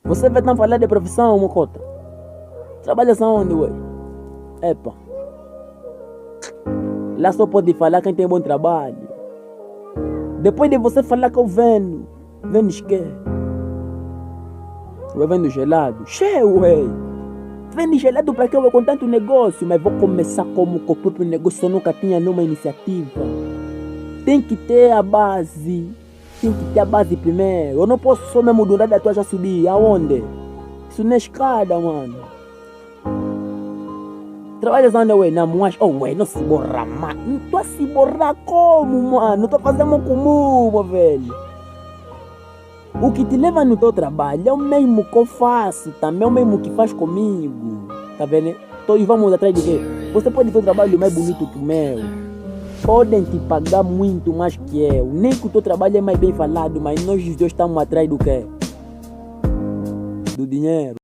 Você vai estar falar de profissão, Mocota? Trabalha onde, ué? Epa. Lá só pode falar quem tem bom trabalho. Depois de você falar que eu vendo que? Eu vendo gelado. Cheio, ué. Vende gelado para que eu com tanto negócio? Mas vou começar como com o próprio negócio. Eu nunca tinha nenhuma iniciativa. Tem que ter a base. Tem que ter a base primeiro. Eu não posso só mesmo do nada da tua já subir. Aonde? Isso não é escada, mano. Trabalhas onde, ué? Na moagem. Oh, ué, não se borra, mano. Não tô a se borrar como, mano? Não tô fazendo como, velho. O que te leva no teu trabalho é o mesmo que eu faço, também é o mesmo que faz comigo. Tá vendo? Todos vamos atrás de quê? Você pode ter um trabalho mais bonito que o meu. Podem te pagar muito mais que eu. Nem que o teu trabalho é mais bem falado, mas nós os dois estamos atrás do quê? Do dinheiro.